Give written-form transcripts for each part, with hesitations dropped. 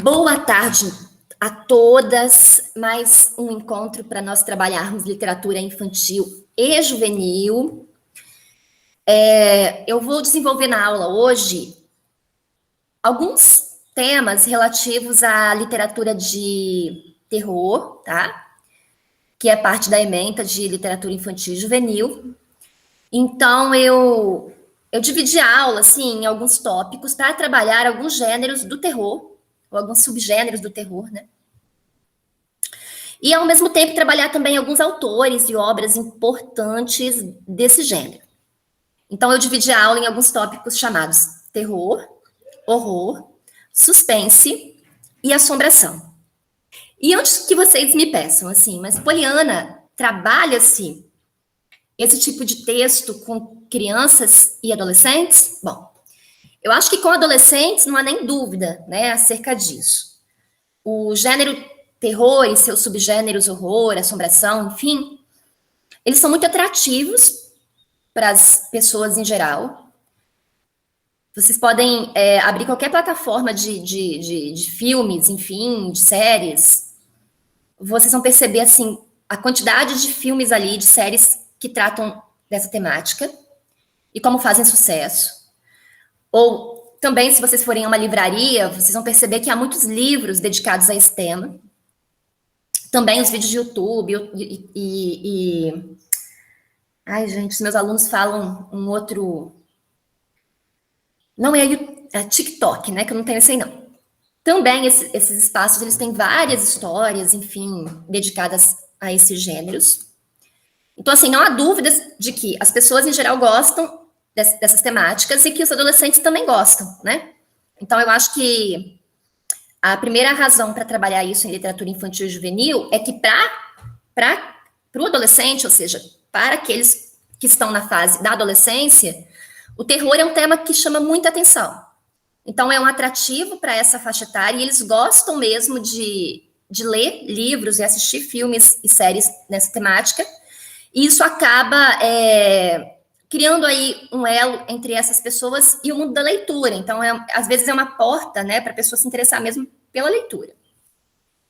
Boa tarde a todas. Mais um encontro para nós trabalharmos literatura infantil e juvenil. Eu vou desenvolver na aula hoje alguns temas relativos à literatura de terror, tá? Que é parte da ementa de literatura infantil e juvenil. Então, eu dividi a aula, assim, em alguns tópicos para trabalhar alguns gêneros do terror, ou alguns subgêneros do terror, né? E, ao mesmo tempo, trabalhar também alguns autores e obras importantes desse gênero. Então, eu dividi a aula em alguns tópicos chamados terror, horror, suspense e assombração. E antes que vocês me peçam, assim, mas Poliana, trabalha-se esse tipo de texto com crianças e adolescentes? Bom, eu acho que com adolescentes não há nem dúvida, né, acerca disso. O gênero terror e seus subgêneros horror, assombração, enfim, eles são muito atrativos para as pessoas em geral. Vocês podem abrir qualquer plataforma de filmes, enfim, de séries. Vocês vão perceber, assim, a quantidade de filmes ali, de séries que tratam dessa temática e como fazem sucesso. Ou também, se vocês forem a uma livraria, vocês vão perceber que há muitos livros dedicados a esse tema. Também os vídeos de YouTube Ai, gente, os meus alunos falam um outro... Não é TikTok, né? Que eu não tenho esse aí, não. Também esses espaços, eles têm várias histórias, enfim, dedicadas a esses gêneros. Então, assim, não há dúvidas de que as pessoas, em geral, gostam dessas temáticas e que os adolescentes também gostam, né? Então, eu acho que a primeira razão para trabalhar isso em literatura infantil e juvenil é que para o adolescente, ou seja, para aqueles que estão na fase da adolescência, o terror é um tema que chama muita atenção. Então, é um atrativo para essa faixa etária e eles gostam mesmo de ler livros e assistir filmes e séries nessa temática. E isso acaba criando aí um elo entre essas pessoas e o mundo da leitura. Então, às vezes é uma porta, né, para a pessoa se interessar mesmo pela leitura.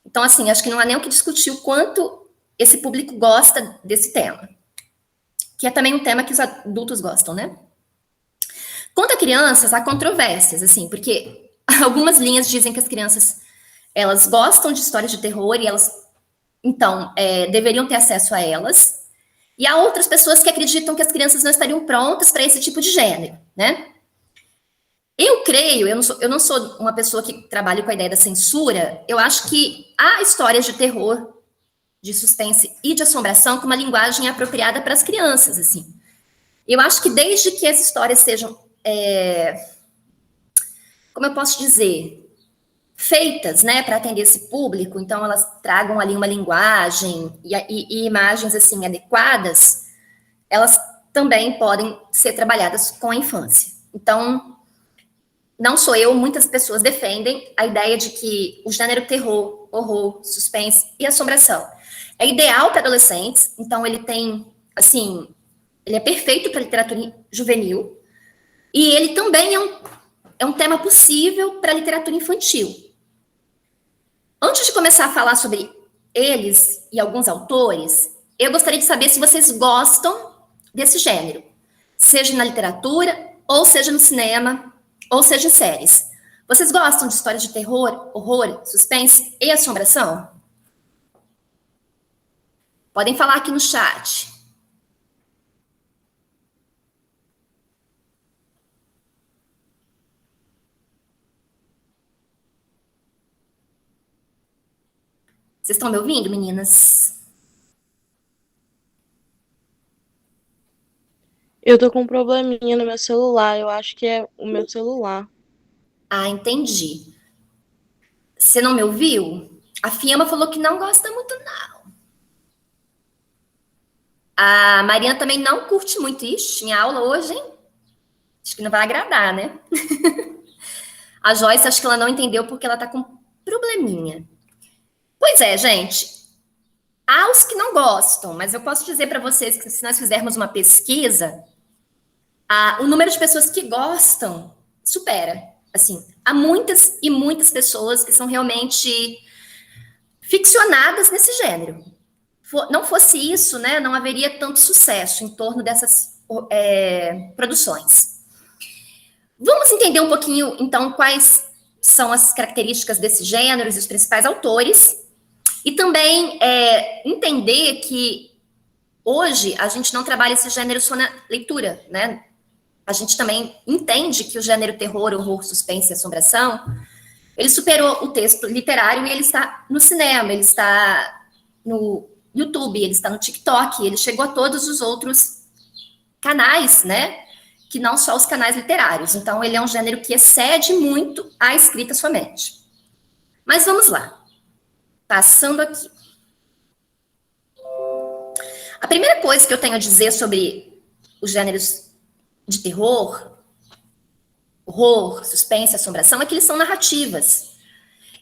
Então, assim, acho que não há nem o que discutir o quanto esse público gosta desse tema, que é também um tema que os adultos gostam, né? Quanto a crianças, há controvérsias, assim, porque algumas linhas dizem que as crianças, elas gostam de histórias de terror e elas, então, deveriam ter acesso a elas. E há outras pessoas que acreditam que as crianças não estariam prontas para esse tipo de gênero, né? Eu creio, eu não sou uma pessoa que trabalha com a ideia da censura, eu acho que há histórias de terror, de suspense e de assombração com uma linguagem apropriada para as crianças, assim. Eu acho que desde que as histórias sejam, como eu posso dizer, feitas, né, para atender esse público, então elas tragam ali uma linguagem e imagens, assim, adequadas, elas também podem ser trabalhadas com a infância. Então, não sou eu, muitas pessoas defendem a ideia de que o gênero terror, horror, suspense e assombração é ideal para adolescentes, então ele tem, assim, ele é perfeito para literatura juvenil, e ele também é um tema possível para literatura infantil. Antes de começar a falar sobre eles e alguns autores, eu gostaria de saber se vocês gostam desse gênero, seja na literatura, ou seja no cinema, ou seja em séries. Vocês gostam de histórias de terror, horror, suspense e assombração? Podem falar aqui no chat. Vocês estão me ouvindo, meninas? Eu tô com um probleminha no meu celular, eu acho que é o meu celular. Ah, entendi. Você não me ouviu? A Fiamma falou que não gosta muito, não. A Mariana também não curte muito isso. Tinha aula hoje, hein? Acho que não vai agradar, né? A Joyce, acho que ela não entendeu porque ela tá com probleminha. Pois é, gente. Há os que não gostam, mas eu posso dizer para vocês que se nós fizermos uma pesquisa, o número de pessoas que gostam supera. Assim, há muitas e muitas pessoas que são realmente ficcionadas nesse gênero. Não fosse isso, né, não haveria tanto sucesso em torno dessas produções. Vamos entender um pouquinho, então, quais são as características desses gêneros e os principais autores, e também entender que hoje a gente não trabalha esse gênero só na leitura, né? A gente também entende que o gênero terror, horror, suspense e assombração, ele superou o texto literário e ele está no cinema, ele está no YouTube, ele está no TikTok, ele chegou a todos os outros canais, né? Que não só os canais literários. Então, ele é um gênero que excede muito a escrita somente. Mas vamos lá. Passando aqui. A primeira coisa que eu tenho a dizer sobre os gêneros de terror, horror, suspense, assombração, é que eles são narrativas.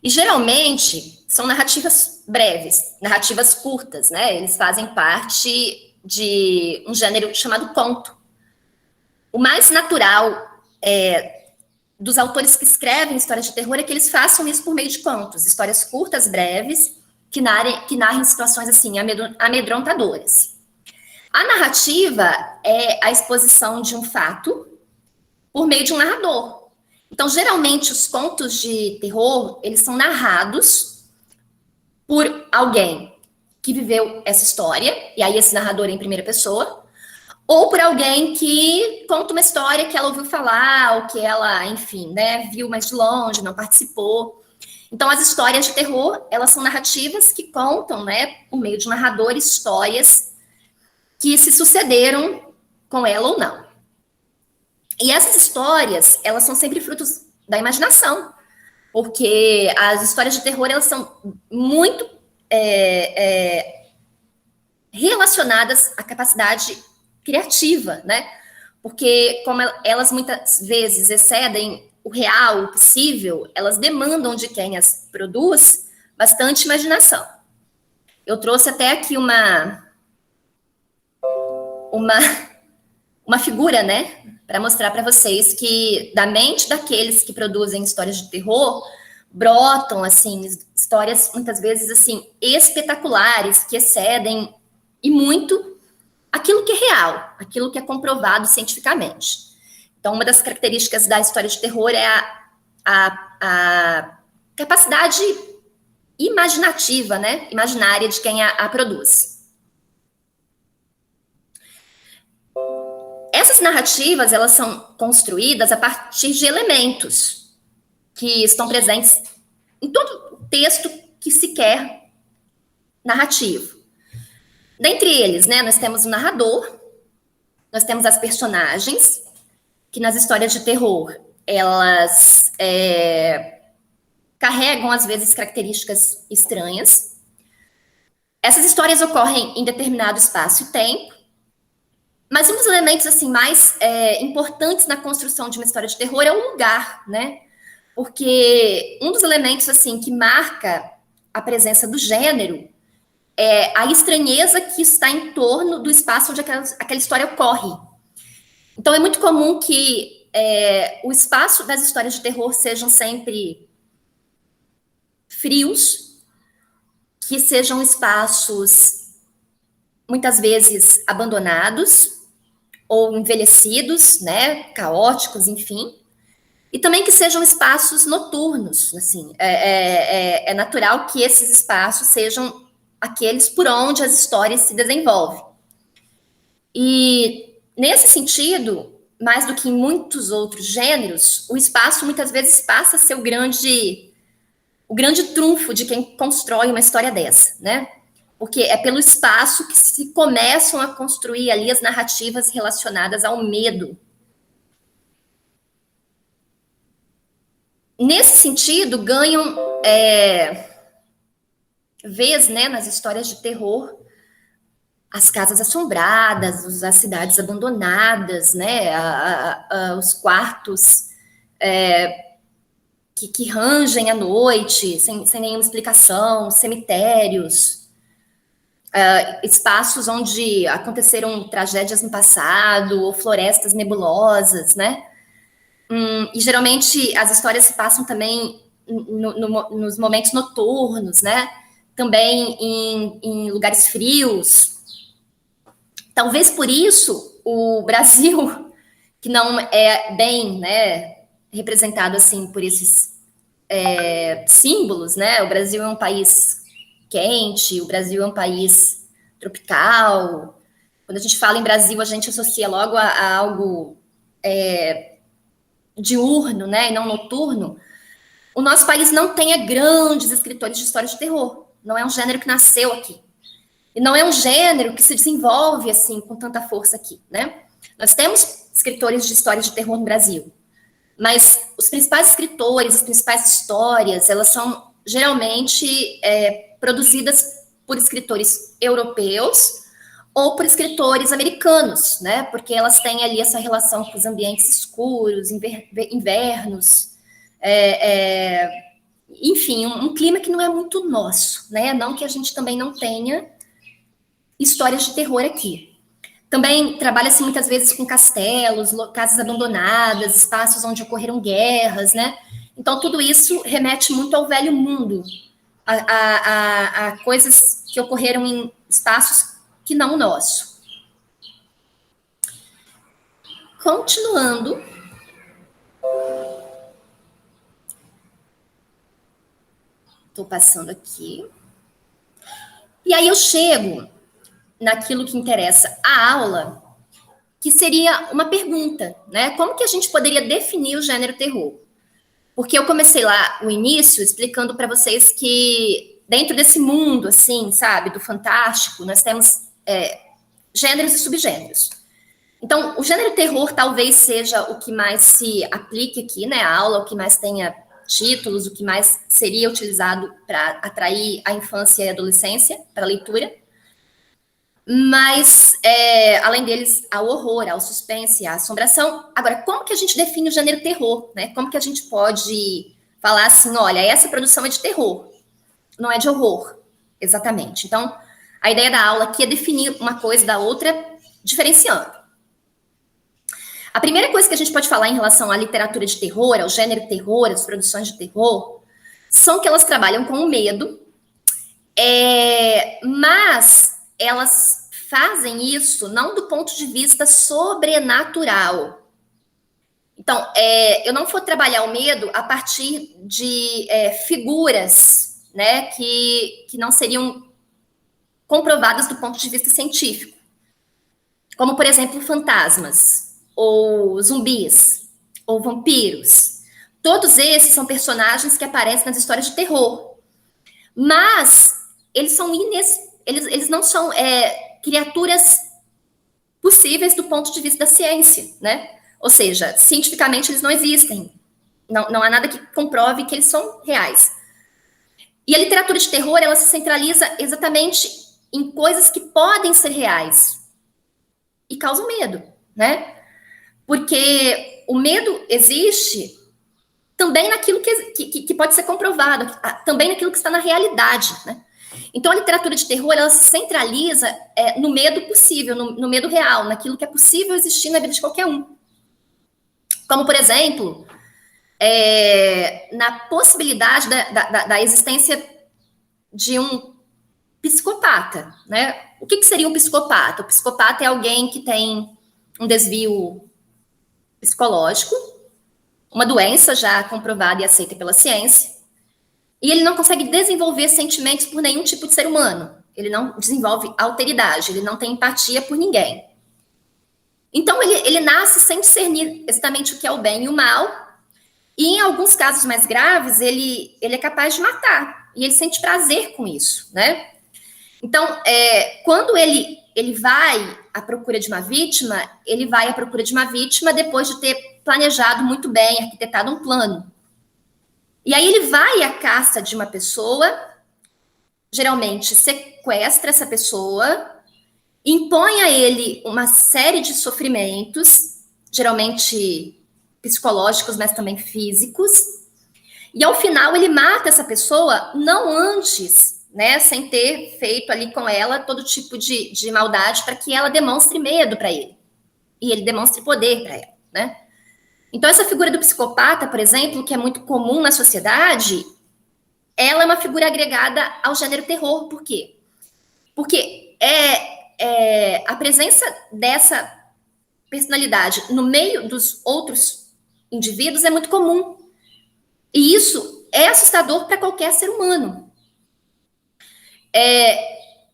E, geralmente, são narrativas breves, narrativas curtas, né? Eles fazem parte de um gênero chamado conto. O mais natural dos autores que escrevem histórias de terror é que eles façam isso por meio de contos, histórias curtas, breves, que narrem situações assim, amedrontadoras. A narrativa é a exposição de um fato por meio de um narrador. Então, geralmente, os contos de terror, eles são narrados por alguém que viveu essa história, e aí esse narrador é em primeira pessoa, ou por alguém que conta uma história que ela ouviu falar, ou que ela, enfim, né, viu mais de longe, não participou. Então, as histórias de terror, elas são narrativas que contam, né, por meio de um narrador, histórias que se sucederam com ela ou não. E essas histórias, elas são sempre frutos da imaginação, porque as histórias de terror, elas são muito relacionadas à capacidade criativa, né? Porque como elas muitas vezes excedem o real, o possível, elas demandam de quem as produz bastante imaginação. Eu trouxe até aqui uma figura, né, para mostrar para vocês que da mente daqueles que produzem histórias de terror brotam assim histórias muitas vezes assim espetaculares que excedem e muito aquilo que é real, aquilo que é comprovado cientificamente. Então, uma das características da história de terror é a capacidade imaginativa, né, imaginária de quem a produz. Essas narrativas, elas são construídas a partir de elementos que estão presentes em todo o texto que se quer narrativo. Dentre eles, né, nós temos o narrador, nós temos as personagens, que nas histórias de terror, elas carregam, às vezes, características estranhas. Essas histórias ocorrem em determinado espaço e tempo, mas um dos elementos assim mais importantes na construção de uma história de terror é o lugar, né? Porque um dos elementos assim que marca a presença do gênero é a estranheza que está em torno do espaço onde aquela história ocorre. Então é muito comum que o espaço das histórias de terror sejam sempre frios, que sejam espaços muitas vezes abandonados ou envelhecidos, né, caóticos, enfim, e também que sejam espaços noturnos, assim, é natural que esses espaços sejam aqueles por onde as histórias se desenvolvem. E, nesse sentido, mais do que em muitos outros gêneros, o espaço muitas vezes passa a ser o grande trunfo de quem constrói uma história dessa, né? Porque é pelo espaço que se começam a construir ali as narrativas relacionadas ao medo. Nesse sentido, ganham vez, né, nas histórias de terror, as casas assombradas, as cidades abandonadas, né, os quartos que rangem à noite, sem nenhuma explicação, cemitérios, espaços onde aconteceram tragédias no passado, ou florestas nebulosas, né? E geralmente as histórias se passam também nos momentos noturnos, né? Também em lugares frios. Talvez por isso o Brasil, que não é bem, né, representado assim por esses símbolos, né? O Brasil é um país quente, o Brasil é um país tropical. Quando a gente fala em Brasil, a gente associa logo a algo diurno, né, e não noturno. O nosso país não tenha grandes escritores de histórias de terror. Não é um gênero que nasceu aqui. E não é um gênero que se desenvolve assim com tanta força aqui, né? Nós temos escritores de histórias de terror no Brasil, mas os principais escritores, as principais histórias, elas são geralmente produzidas por escritores europeus ou por escritores americanos, né? Porque elas têm ali essa relação com os ambientes escuros, invernos, enfim, um clima que não é muito nosso, né? Não que a gente também não tenha histórias de terror aqui. Também trabalha-se muitas vezes com castelos, casas abandonadas, espaços onde ocorreram guerras, né? Então, tudo isso remete muito ao velho mundo, a coisas que ocorreram em espaços que não o nosso. Continuando. Estou passando aqui. E aí eu chego naquilo que interessa a aula, que seria uma pergunta, né? Como que a gente poderia definir o gênero terror? Porque eu comecei lá o início explicando para vocês que dentro desse mundo, assim, sabe, do fantástico, nós temos gêneros e subgêneros. Então, o gênero terror talvez seja o que mais se aplique aqui, né, a aula, o que mais tenha títulos, o que mais seria utilizado para atrair a infância e a adolescência para a leitura. Mas, além deles, ao horror, ao suspense, à assombração. Agora, como que a gente define o gênero terror, né? Como que a gente pode falar assim, olha, essa produção é de terror, não é de horror, exatamente. Então, a ideia da aula aqui é definir uma coisa da outra, diferenciando. A primeira coisa que a gente pode falar em relação à literatura de terror, ao gênero terror, às produções de terror, são que elas trabalham com o medo, mas elas fazem isso não do ponto de vista sobrenatural. Então, eu não vou trabalhar o medo a partir de figuras, né, que não seriam comprovadas do ponto de vista científico. Como, por exemplo, fantasmas, ou zumbis, ou vampiros. Todos esses são personagens que aparecem nas histórias de terror. Mas eles são eles não são criaturas possíveis do ponto de vista da ciência, né? Ou seja, cientificamente eles não existem. Não há nada que comprove que eles são reais. E a literatura de terror, ela se centraliza exatamente em coisas que podem ser reais e causam medo, né? Porque o medo existe também naquilo que pode ser comprovado, também naquilo que está na realidade, né? Então, a literatura de terror, ela se centraliza no medo possível, no medo real, naquilo que é possível existir na vida de qualquer um. Como, por exemplo, na possibilidade da existência de um psicopata, né? O que seria um psicopata? O psicopata é alguém que tem um desvio psicológico, uma doença já comprovada e aceita pela ciência, e ele não consegue desenvolver sentimentos por nenhum tipo de ser humano. Ele não desenvolve alteridade, ele não tem empatia por ninguém. Então, ele nasce sem discernir exatamente o que é o bem e o mal, e em alguns casos mais graves, ele é capaz de matar, e ele sente prazer com isso, né? Então, quando ele vai à procura de uma vítima, ele vai à procura de uma vítima depois de ter planejado muito bem, arquitetado um plano. E aí ele vai à caça de uma pessoa, geralmente sequestra essa pessoa, impõe a ele uma série de sofrimentos, geralmente psicológicos, mas também físicos, e ao final ele mata essa pessoa, não antes, né, sem ter feito ali com ela todo tipo de maldade para que ela demonstre medo para ele, e ele demonstre poder para ela, né? Então, essa figura do psicopata, por exemplo, que é muito comum na sociedade, ela é uma figura agregada ao gênero terror. Por quê? Porque a presença dessa personalidade no meio dos outros indivíduos é muito comum. E isso é assustador para qualquer ser humano.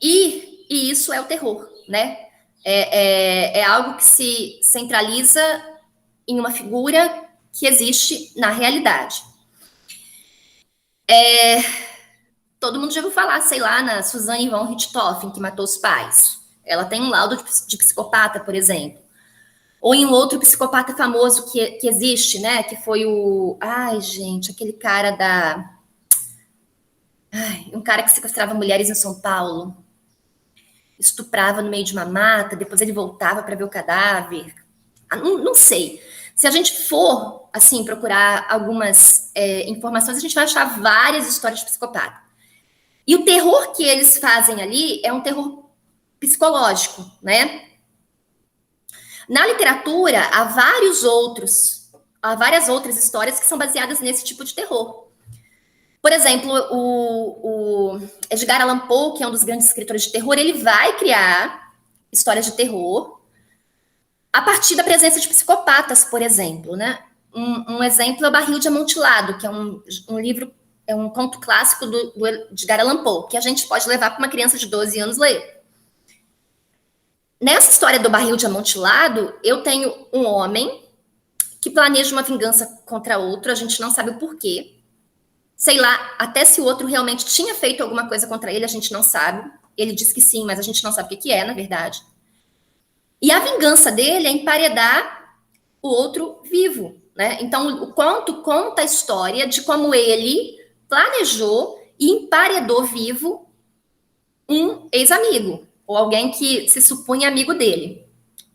E isso é o terror, né? É algo que se centraliza em uma figura que existe na realidade. Todo mundo já ouviu falar, sei lá, na Suzanne von Richthofen, que matou os pais. Ela tem um laudo de psicopata, por exemplo. Ou em um outro psicopata famoso que existe, né? Que foi o... Ai, gente, aquele cara da... um cara que sequestrava mulheres em São Paulo. Estuprava no meio de uma mata, depois ele voltava para ver o cadáver. Não sei. Se a gente for, assim, procurar algumas informações, a gente vai achar várias histórias de psicopata. E o terror que eles fazem ali é um terror psicológico, né? Na literatura, há várias outras histórias que são baseadas nesse tipo de terror. Por exemplo, o Edgar Allan Poe, que é um dos grandes escritores de terror, ele vai criar histórias de terror a partir da presença de psicopatas, por exemplo, né? Um exemplo é o Barril de Amontilado, que é um livro, é um conto clássico do Edgar Allan Poe, que a gente pode levar para uma criança de 12 anos ler. Nessa história do Barril de Amontilado, eu tenho um homem que planeja uma vingança contra outro, a gente não sabe o porquê. Sei lá, até se o outro realmente tinha feito alguma coisa contra ele, a gente não sabe. Ele diz que sim, mas a gente não sabe o que é, na verdade. E a vingança dele é emparedar o outro vivo, né? Então, o conto conta a história de como ele planejou e emparedou vivo um ex-amigo, ou alguém que se supunha amigo dele,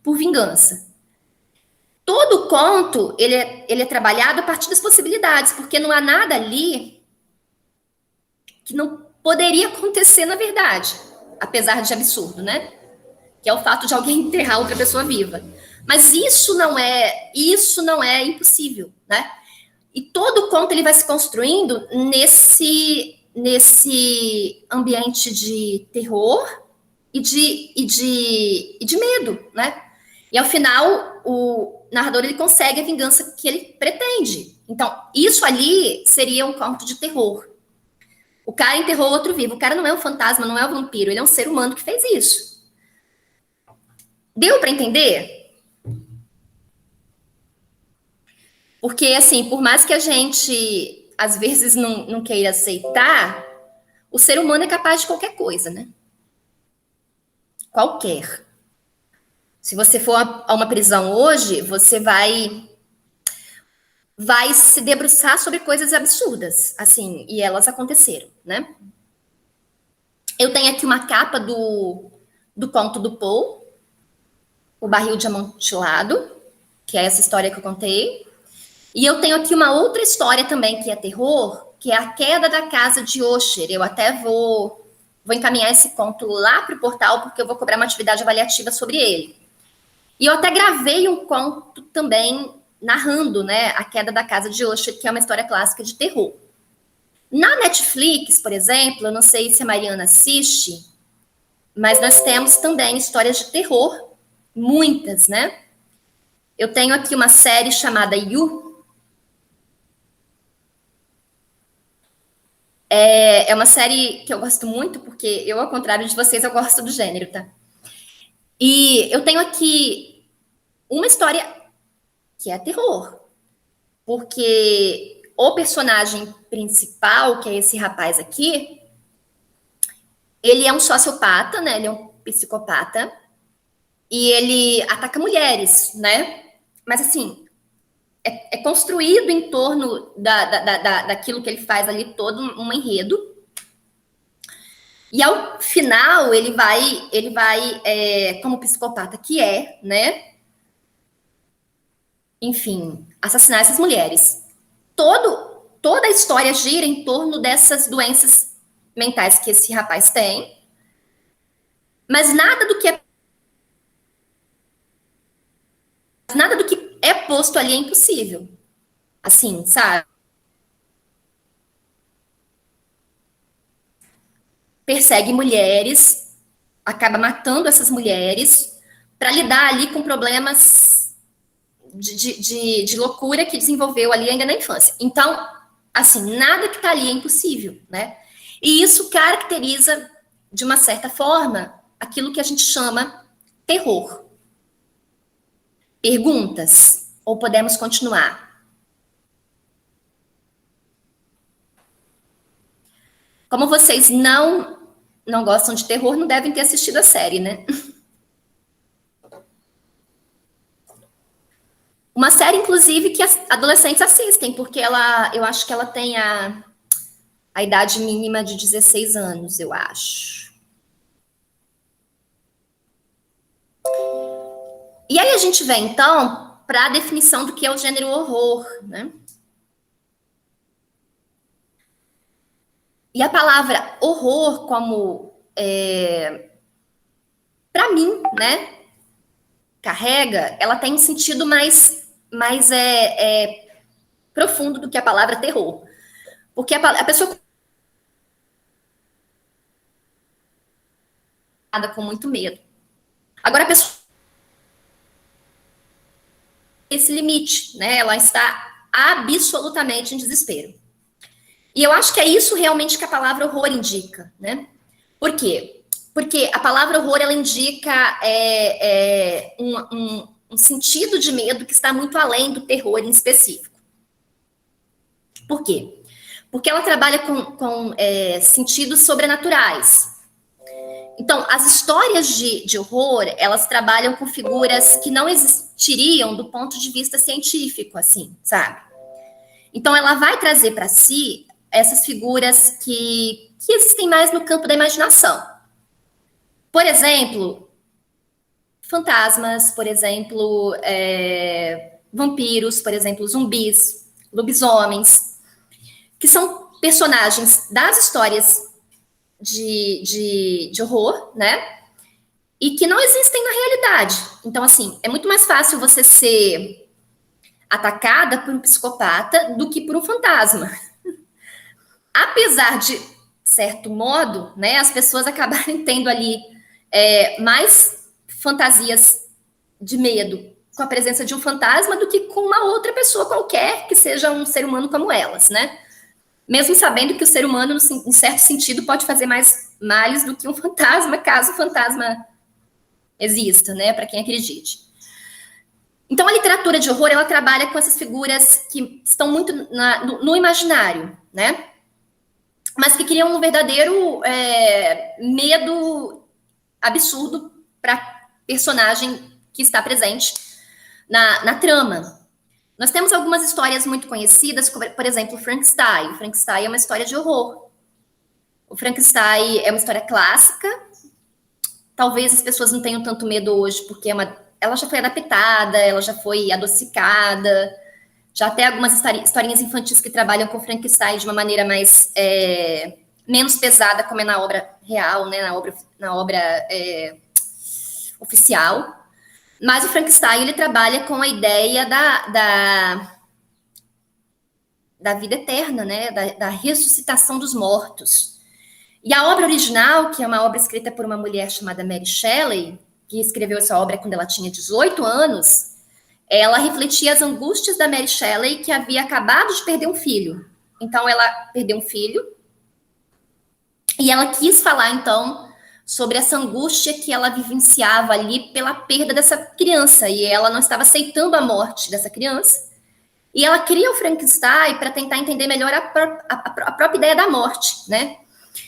por vingança. Todo conto, ele é trabalhado a partir das possibilidades, porque não há nada ali que não poderia acontecer na verdade, apesar de absurdo, né? Que é o fato de alguém enterrar outra pessoa viva. Mas isso não é impossível, né? E todo conto ele vai se construindo nesse ambiente de terror e de medo, né? E ao final o narrador ele consegue a vingança que ele pretende. Então isso ali seria um conto de terror. O cara enterrou outro vivo. O cara não é um fantasma, não é um vampiro. Ele é um ser humano que fez isso. Deu para entender? Porque, assim, por mais que a gente, às vezes, não queira aceitar, o ser humano é capaz de qualquer coisa, né? Qualquer. Se você for a uma prisão hoje, você vai se debruçar sobre coisas absurdas, assim, e elas aconteceram, né? Eu tenho aqui uma capa do conto do Poe, O Barril de Amontilado, que é essa história que eu contei. E eu tenho aqui uma outra história também que é terror, que é A Queda da Casa de Usher. Eu até vou encaminhar esse conto lá para o portal, porque eu vou cobrar uma atividade avaliativa sobre ele. E eu até gravei um conto também narrando, né, A Queda da Casa de Usher, que é uma história clássica de terror. Na Netflix, por exemplo, eu não sei se a Mariana assiste, mas nós temos também histórias de terror, muitas, né? Eu tenho aqui uma série chamada You. É uma série que eu gosto muito, porque eu, ao contrário de vocês, eu gosto do gênero, tá? E eu tenho aqui uma história que é terror, porque o personagem principal, que é esse rapaz aqui, ele é um sociopata, né? Ele é um psicopata, e ele ataca mulheres, né? Mas, assim, é construído em torno daquilo que ele faz ali, todo um enredo. E ao final, ele vai como psicopata que é, né? Enfim, assassinar essas mulheres. Toda a história gira em torno dessas doenças mentais que esse rapaz tem. Mas nada do que é posto ali é impossível. Assim, sabe? Persegue mulheres, acaba matando essas mulheres para lidar ali com problemas de loucura que desenvolveu ali ainda na infância. Então, assim, nada que está ali é impossível, né? E isso caracteriza, de uma certa forma, aquilo que a gente chama terror. Perguntas? Ou podemos continuar? Como vocês não gostam de terror, não devem ter assistido a série, né? Uma série, inclusive, que as adolescentes assistem, porque eu acho que ela tem a idade mínima de 16 anos, eu acho. E aí a gente vem, então, para a definição do que é o gênero horror, né? E a palavra horror, como para mim, né, carrega, ela tem um sentido mais profundo do que a palavra terror. Porque a pessoa com muito medo. Agora a pessoa esse limite, né? Ela está absolutamente em desespero. E eu acho que é isso realmente que a palavra horror indica, né? Por quê? Porque a palavra horror ela indica um sentido de medo que está muito além do terror em específico. Por quê? Porque ela trabalha com sentidos sobrenaturais. Então, as histórias de horror, elas trabalham com figuras que não existiriam do ponto de vista científico, assim, sabe? Então, ela vai trazer para si essas figuras que existem mais no campo da imaginação. Por exemplo, fantasmas, por exemplo, vampiros, por exemplo, zumbis, lobisomens, que são personagens das histórias de horror, né? E que não existem na realidade. Então, assim, é muito mais fácil você ser atacada por um psicopata do que por um fantasma. Apesar de certo modo, né, as pessoas acabarem tendo ali mais fantasias de medo com a presença de um fantasma do que com uma outra pessoa qualquer que seja um ser humano como elas, né? Mesmo sabendo que o ser humano, em certo sentido, pode fazer mais males do que um fantasma, caso o fantasma exista, né? Para quem acredite. Então, a literatura de horror, ela trabalha com essas figuras que estão muito no imaginário, né? Mas que criam um verdadeiro medo absurdo para personagem que está presente na trama. Nós temos algumas histórias muito conhecidas, como, por exemplo, Frankenstein. O Frankenstein é uma história de horror. O Frankenstein é uma história clássica. Talvez as pessoas não tenham tanto medo hoje, porque ela já foi adaptada, ela já foi adocicada. Já até algumas historinhas infantis que trabalham com Frankenstein de uma maneira mais menos pesada, como é na obra real, né, na obra oficial. Mas o Frankenstein, ele trabalha com a ideia da vida eterna, né, da ressuscitação dos mortos. E a obra original, que é uma obra escrita por uma mulher chamada Mary Shelley, que escreveu essa obra quando ela tinha 18 anos, ela refletia as angústias da Mary Shelley, que havia acabado de perder um filho. Então, ela perdeu um filho, e ela quis falar, então, sobre essa angústia que ela vivenciava ali pela perda dessa criança, e ela não estava aceitando a morte dessa criança, e ela cria o Frankenstein para tentar entender melhor a própria ideia da morte, né?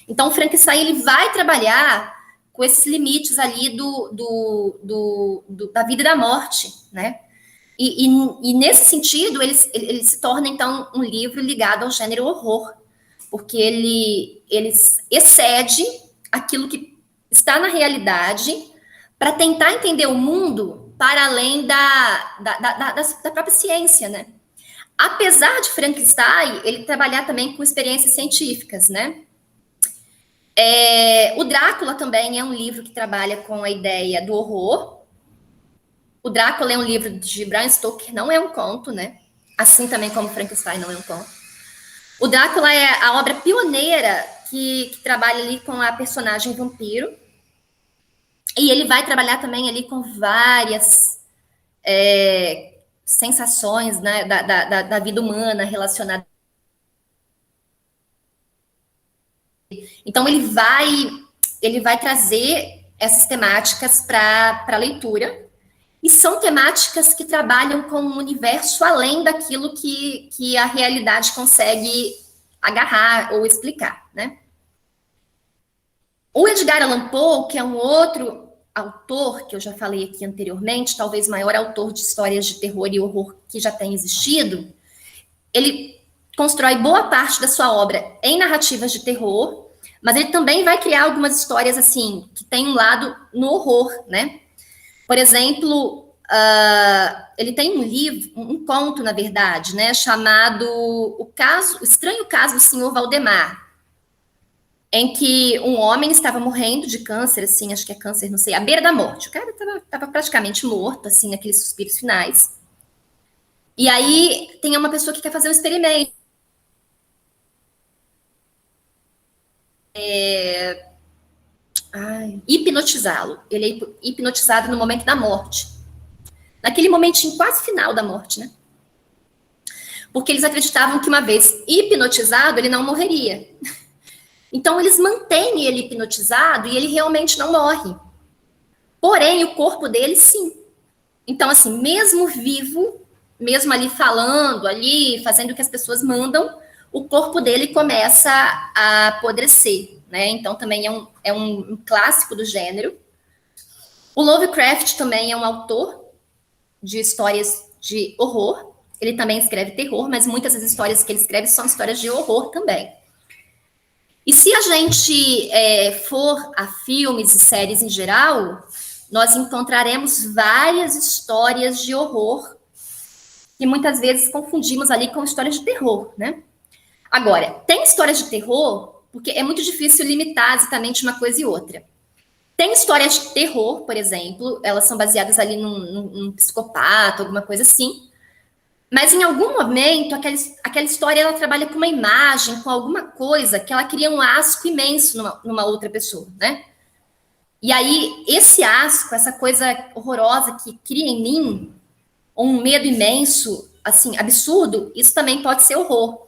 Então, o Frankenstein, ele vai trabalhar com esses limites ali da vida e da morte, né? E nesse sentido, ele se torna, então, um livro ligado ao gênero horror, porque ele excede aquilo que está na realidade para tentar entender o mundo para além da própria ciência, né? Apesar de Frankenstein, ele trabalhar também com experiências científicas, né? O Drácula também é um livro que trabalha com a ideia do horror, O Drácula é um livro de Bram Stoker, não é um conto, né? Assim também como Frankenstein não é um conto. O Drácula é a obra pioneira que trabalha ali com a personagem vampiro. E ele vai trabalhar também ali com várias sensações, né, da vida humana relacionadas. Então ele vai trazer essas temáticas para a leitura. E são temáticas que trabalham com um universo além daquilo que a realidade consegue agarrar ou explicar, né? O Edgar Allan Poe, que é um outro autor que eu já falei aqui anteriormente, talvez o maior autor de histórias de terror e horror que já tem existido, ele constrói boa parte da sua obra em narrativas de terror, mas ele também vai criar algumas histórias assim que tem um lado no horror, né? Por exemplo, ele tem um livro, um conto, na verdade, né, chamado O Estranho Caso do Senhor Valdemar, em que um homem estava morrendo de câncer, assim, acho que é câncer, não sei, à beira da morte. O cara estava praticamente morto, assim, naqueles suspiros finais. E aí tem uma pessoa que quer fazer um experimento. Hipnotizá-lo. Ele é hipnotizado no momento da morte. Naquele momentinho quase final da morte, né? Porque eles acreditavam que uma vez hipnotizado, ele não morreria. Então, eles mantêm ele hipnotizado e ele realmente não morre. Porém, o corpo dele, sim. Então, assim, mesmo vivo, mesmo ali falando, ali fazendo o que as pessoas mandam, o corpo dele começa a apodrecer, né? Então, também é um clássico do gênero. O Lovecraft também é um autor de histórias de horror. Ele também escreve terror, mas muitas das histórias que ele escreve são histórias de horror também. E se a gente for a filmes e séries em geral, nós encontraremos várias histórias de horror que muitas vezes confundimos ali com histórias de terror, né? Agora, tem histórias de terror, porque é muito difícil limitar exatamente uma coisa e outra. Tem histórias de terror, por exemplo, elas são baseadas ali num psicopata, alguma coisa assim. Mas em algum momento, aquela história ela trabalha com uma imagem, com alguma coisa que ela cria um asco imenso numa outra pessoa, né? E aí, esse asco, essa coisa horrorosa que cria em mim, um medo imenso, assim, absurdo, isso também pode ser horror.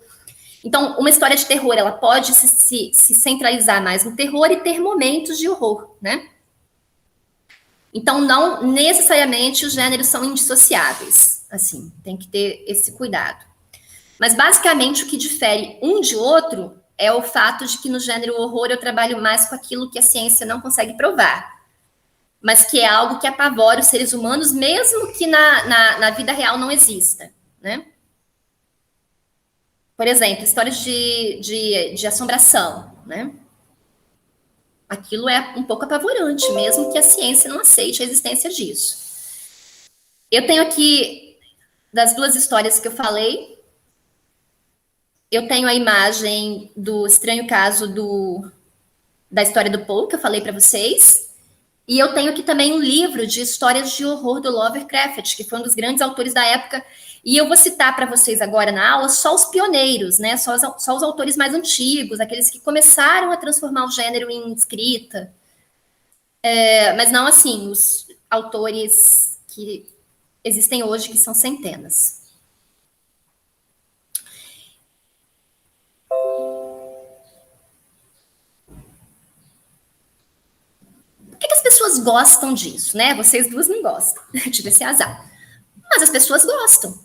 Então, uma história de terror, ela pode se centralizar mais no terror e ter momentos de horror, né? Então, não necessariamente os gêneros são indissociáveis. Assim, tem que ter esse cuidado. Mas, basicamente, o que difere um de outro é o fato de que no gênero horror eu trabalho mais com aquilo que a ciência não consegue provar, mas que é algo que apavora os seres humanos, mesmo que na vida real não exista, né? Por exemplo, histórias de assombração, né? Aquilo é um pouco apavorante, mesmo que a ciência não aceite a existência disso. Eu tenho aqui, das duas histórias que eu falei, eu tenho a imagem do estranho caso da história do Poe, que eu falei para vocês, e eu tenho aqui também um livro de histórias de horror do Lovecraft, que foi um dos grandes autores da época, e eu vou citar para vocês agora na aula só os pioneiros, né? Só os autores mais antigos, aqueles que começaram a transformar o gênero em escrita, mas não assim, os autores que existem hoje, que são centenas. Por que as pessoas gostam disso, né? Vocês duas não gostam, tive esse azar. Mas as pessoas gostam.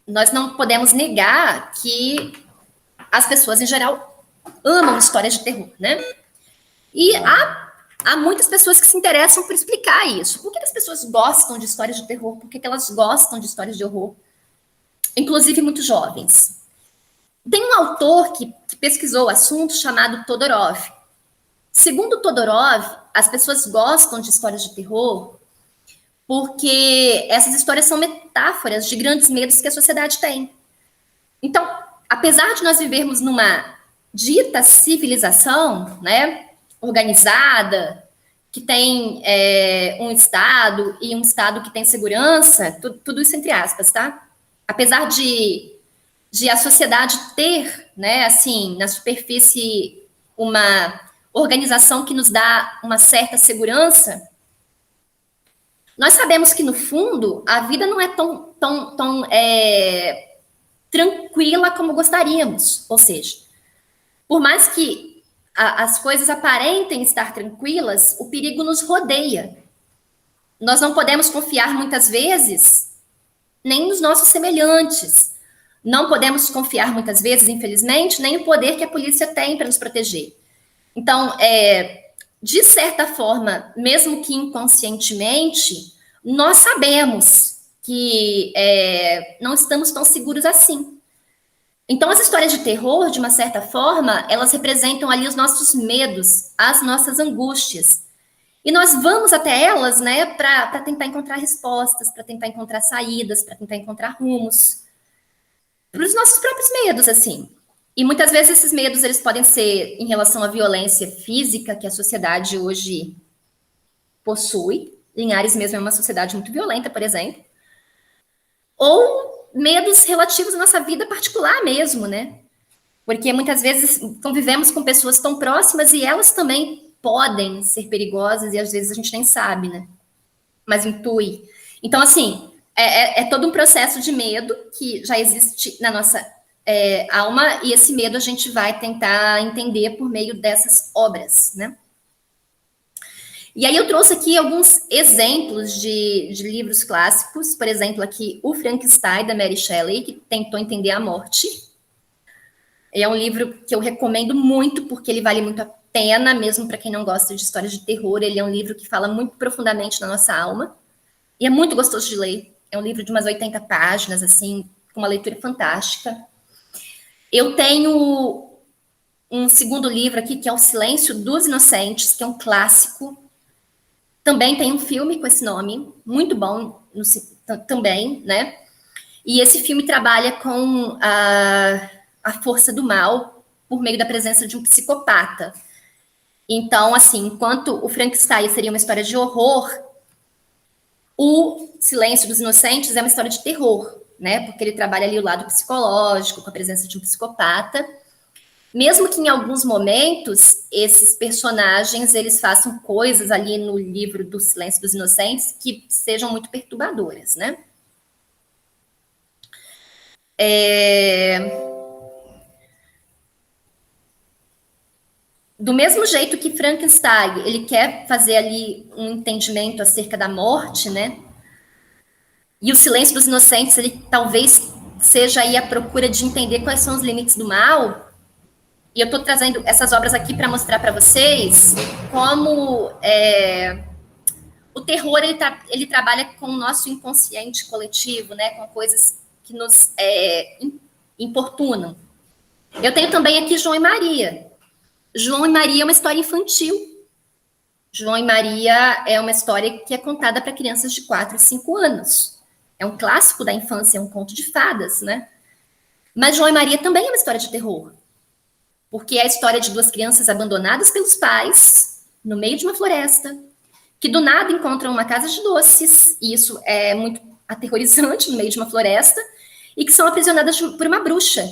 Nós não podemos negar que as pessoas, em geral, amam histórias de terror, né? E há muitas pessoas que se interessam por explicar isso. Por que as pessoas gostam de histórias de terror? Por que elas gostam de histórias de horror? Inclusive muito jovens. Tem um autor que pesquisou o assunto chamado Todorov. Segundo Todorov, as pessoas gostam de histórias de terror porque essas histórias são metáforas de grandes medos que a sociedade tem. Então, apesar de nós vivermos numa dita civilização, né, organizada, que tem um Estado e um Estado que tem segurança, tudo isso entre aspas, tá? Apesar de a sociedade ter, né, assim, na superfície, uma organização que nos dá uma certa segurança, nós sabemos que, no fundo, a vida não é tão tranquila como gostaríamos. Ou seja, por mais que as coisas aparentem estar tranquilas, o perigo nos rodeia. Nós não podemos confiar, muitas vezes, nem nos nossos semelhantes. Não podemos confiar, muitas vezes, infelizmente, nem o poder que a polícia tem para nos proteger. Então, de certa forma, mesmo que inconscientemente, nós sabemos que não estamos tão seguros assim. Então, as histórias de terror, de uma certa forma, elas representam ali os nossos medos, as nossas angústias. E nós vamos até elas, né, para tentar encontrar respostas, para tentar encontrar saídas, para tentar encontrar rumos, para os nossos próprios medos, assim. E muitas vezes esses medos, eles podem ser em relação à violência física que a sociedade hoje possui. Linhares mesmo é uma sociedade muito violenta, por exemplo. Ou medos relativos à nossa vida particular mesmo, né? Porque muitas vezes convivemos com pessoas tão próximas e elas também podem ser perigosas e às vezes a gente nem sabe, né? Mas intui. Então, assim, é todo um processo de medo que já existe na nossa alma, e esse medo a gente vai tentar entender por meio dessas obras, né? E aí eu trouxe aqui alguns exemplos de livros clássicos, por exemplo, aqui o Frankenstein, da Mary Shelley, que tentou entender a morte. É um livro que eu recomendo muito, porque ele vale muito a pena, mesmo para quem não gosta de histórias de terror. Ele é um livro que fala muito profundamente na nossa alma, e é muito gostoso de ler. É um livro de umas 80 páginas, assim, com uma leitura fantástica. Eu tenho um segundo livro aqui, que é O Silêncio dos Inocentes, que é um clássico. Também tem um filme com esse nome, muito bom também, né? E esse filme trabalha com a força do mal por meio da presença de um psicopata. Então, assim, enquanto o Frankenstein seria uma história de horror, o Silêncio dos Inocentes é uma história de terror, né? Porque ele trabalha ali o lado psicológico, com a presença de um psicopata. Mesmo que em alguns momentos esses personagens eles façam coisas ali no livro do Silêncio dos Inocentes que sejam muito perturbadoras, né? Do mesmo jeito que Frankenstein, ele quer fazer ali um entendimento acerca da morte, né? E o Silêncio dos Inocentes, ele talvez seja aí a procura de entender quais são os limites do mal. E eu estou trazendo essas obras aqui para mostrar para vocês como o terror ele trabalha com o nosso inconsciente coletivo, né? Com coisas que nos importunam. Eu tenho também aqui João e Maria. João e Maria é uma história infantil. João e Maria é uma história que é contada para crianças de 4 e 5 anos. É um clássico da infância, é um conto de fadas, né? Mas João e Maria também é uma história de terror. Porque é a história de duas crianças abandonadas pelos pais, no meio de uma floresta, que do nada encontram uma casa de doces, e isso é muito aterrorizante no meio de uma floresta, e que são aprisionadas por uma bruxa.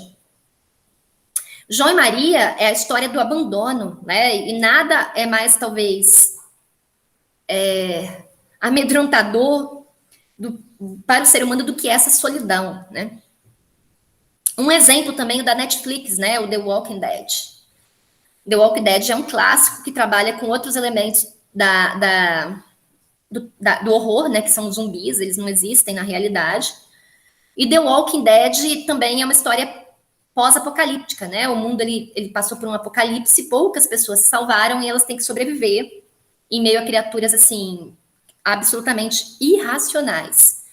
João e Maria é a história do abandono, né? E nada é mais, talvez, amedrontador para o ser humano do que essa solidão, né? Um exemplo também é o da Netflix, né? O The Walking Dead. The Walking Dead é um clássico que trabalha com outros elementos do horror, né? Que são os zumbis, eles não existem na realidade. E The Walking Dead também é uma história pós-apocalíptica, né? O mundo ele passou por um apocalipse, poucas pessoas se salvaram e elas têm que sobreviver em meio a criaturas assim absolutamente irracionais.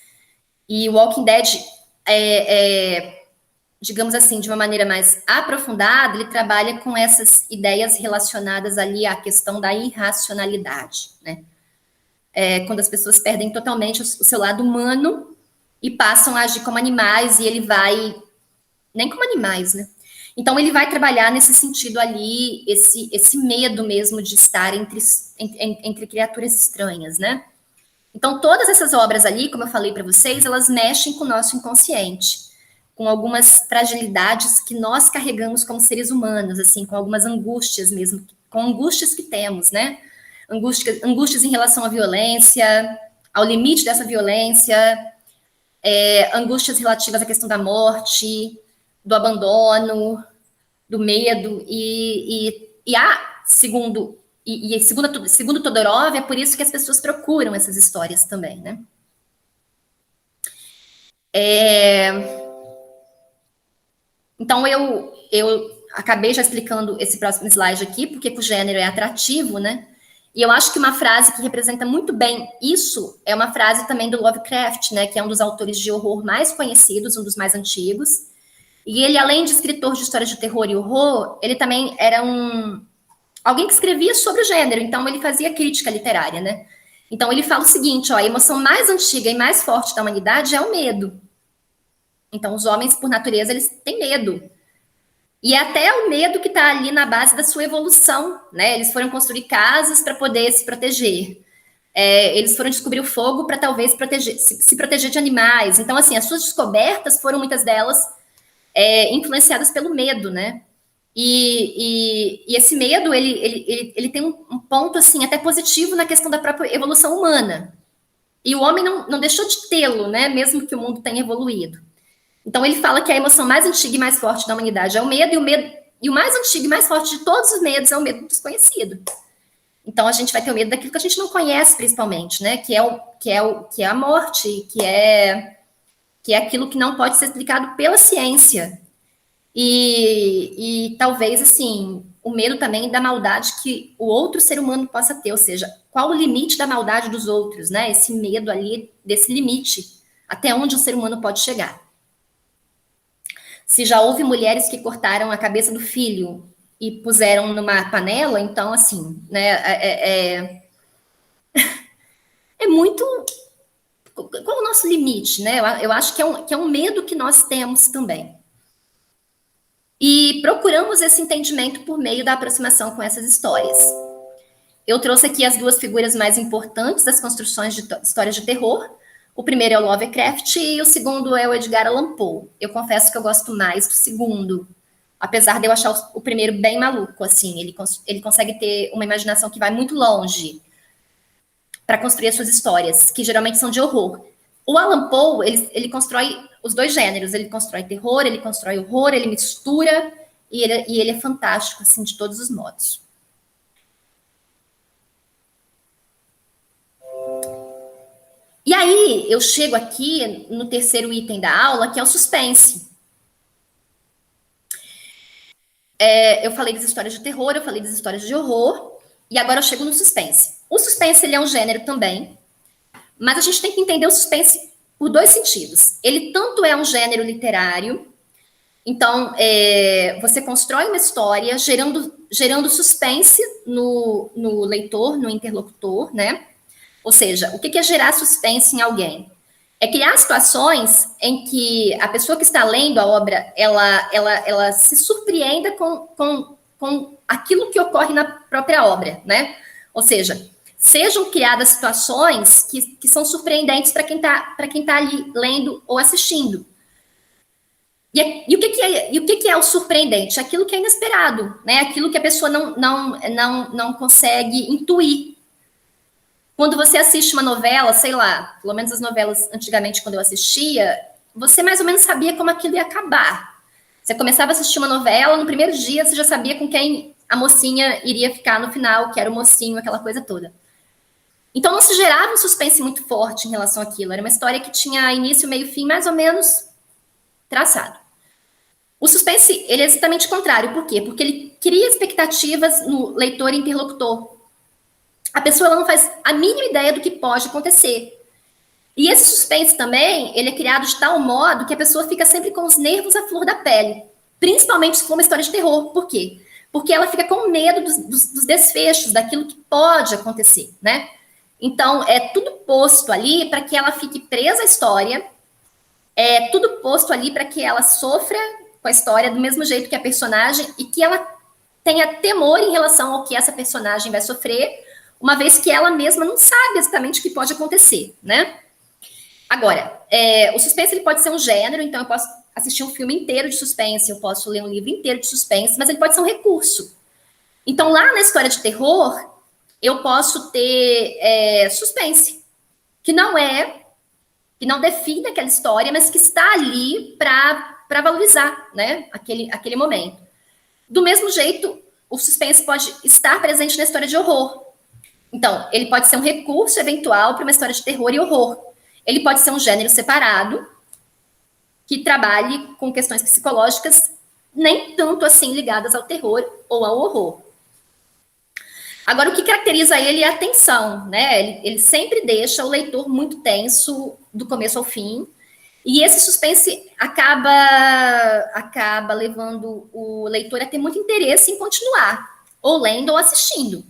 E o Walking Dead digamos assim, de uma maneira mais aprofundada, ele trabalha com essas ideias relacionadas ali à questão da irracionalidade, né? Quando as pessoas perdem totalmente o seu lado humano e passam a agir como animais, e ele vai... Nem como animais, né? Então, ele vai trabalhar nesse sentido ali, esse medo mesmo de estar entre criaturas estranhas, né? Então, todas essas obras ali, como eu falei para vocês, elas mexem com o nosso inconsciente, com algumas fragilidades que nós carregamos como seres humanos, assim, com algumas angústias mesmo, com angústias que temos, né? Angústias em relação à violência, ao limite dessa violência, angústias relativas à questão da morte, do abandono, do medo, segundo Todorov, é por isso que as pessoas procuram essas histórias também, né? Então, eu acabei já explicando esse próximo slide aqui, porque o gênero é atrativo, né? E eu acho que uma frase que representa muito bem isso é uma frase também do Lovecraft, né? Que é um dos autores de horror mais conhecidos, um dos mais antigos. E ele, além de escritor de histórias de terror e horror, ele também era alguém que escrevia sobre o gênero, então ele fazia crítica literária, né? Então ele fala o seguinte, ó, a emoção mais antiga e mais forte da humanidade é o medo. Então os homens, por natureza, eles têm medo. E é até o medo que está ali na base da sua evolução, né? Eles foram construir casas para poder se proteger. Eles foram descobrir o fogo para talvez se proteger de animais. Então, assim, as suas descobertas foram, muitas delas, influenciadas pelo medo, né? E esse medo, ele tem um ponto, assim, até positivo na questão da própria evolução humana. E o homem não deixou de tê-lo, né? Mesmo que o mundo tenha evoluído. Então, ele fala que a emoção mais antiga e mais forte da humanidade é o medo, e o mais antigo e mais forte de todos os medos é o medo do desconhecido. Então, a gente vai ter o medo daquilo que a gente não conhece, principalmente, né? Que é a morte, que é aquilo que não pode ser explicado pela ciência. E talvez, assim, o medo também da maldade que o outro ser humano possa ter, ou seja, qual o limite da maldade dos outros, né? Esse medo ali, desse limite, até onde o ser humano pode chegar. Se já houve mulheres que cortaram a cabeça do filho e puseram numa panela, então, assim, né, é muito... Qual o nosso limite, né? Eu acho que é um medo que nós temos também. E procuramos esse entendimento por meio da aproximação com essas histórias. Eu trouxe aqui as duas figuras mais importantes das construções de histórias de terror. O primeiro é o Lovecraft e o segundo é o Edgar Allan Poe. Eu confesso que eu gosto mais do segundo, apesar de eu achar o primeiro bem maluco, assim. Ele consegue ter uma imaginação que vai muito longe para construir as suas histórias, que geralmente são de horror. O Allan Poe, ele constrói os dois gêneros. Ele constrói terror, ele constrói horror, ele mistura, e ele é fantástico, assim, de todos os modos. E aí, eu chego aqui no terceiro item da aula, que é o suspense. Eu falei das histórias de terror, eu falei das histórias de horror, e agora eu chego no suspense. O suspense, ele é um gênero também, mas a gente tem que entender o suspense por dois sentidos. Ele tanto é um gênero literário, então você constrói uma história gerando suspense no leitor, no interlocutor, né? Ou seja, o que é gerar suspense em alguém? É criar situações em que a pessoa que está lendo a obra, ela se surpreenda com aquilo que ocorre na própria obra, né? Ou seja, sejam criadas situações que são surpreendentes para quem tá ali lendo ou assistindo. E o que é o surpreendente? Aquilo que é inesperado, né? Aquilo que a pessoa não consegue intuir. Quando você assiste uma novela, sei lá, pelo menos as novelas antigamente, quando eu assistia, você mais ou menos sabia como aquilo ia acabar. Você começava a assistir uma novela, no primeiro dia você já sabia com quem a mocinha iria ficar no final, que era o mocinho, aquela coisa toda. Então não se gerava um suspense muito forte em relação àquilo. Era uma história que tinha início, meio e fim mais ou menos traçado. O suspense, ele é exatamente o contrário. Por quê? Porque ele cria expectativas no leitor e interlocutor. A pessoa ela não faz a mínima ideia do que pode acontecer. E esse suspense também, ele é criado de tal modo que a pessoa fica sempre com os nervos à flor da pele. Principalmente se for uma história de terror. Por quê? Porque ela fica com medo dos desfechos, daquilo que pode acontecer, né? Então, é tudo posto ali para que ela fique presa à história, é tudo posto ali para que ela sofra com a história do mesmo jeito que a personagem e que ela tenha temor em relação ao que essa personagem vai sofrer, uma vez que ela mesma não sabe exatamente o que pode acontecer, né? Agora, o suspense ele pode ser um gênero, então eu posso assistir um filme inteiro de suspense, eu posso ler um livro inteiro de suspense, mas ele pode ser um recurso. Então, lá na história de terror, eu posso ter suspense, que não define aquela história, mas que está ali para valorizar, né, aquele momento. Do mesmo jeito, o suspense pode estar presente na história de horror. Então, ele pode ser um recurso eventual para uma história de terror e horror. Ele pode ser um gênero separado, que trabalhe com questões psicológicas nem tanto assim ligadas ao terror ou ao horror. Agora, o que caracteriza ele é a tensão, né? Ele sempre deixa o leitor muito tenso do começo ao fim, e esse suspense acaba levando o leitor a ter muito interesse em continuar, ou lendo ou assistindo.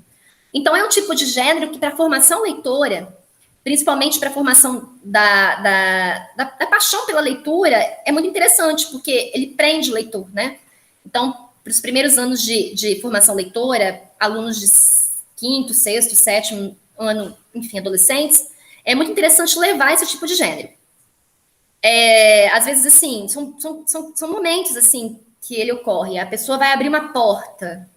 Então, é um tipo de gênero que, para a formação leitora, principalmente para a formação da paixão pela leitura, é muito interessante, porque ele prende o leitor, né? Então, para os primeiros anos de formação leitora, alunos de quinto, sexto, sétimo ano, enfim, adolescentes, é muito interessante levar esse tipo de gênero. Às vezes, assim, são momentos, assim, que ele ocorre. A pessoa vai abrir uma porta,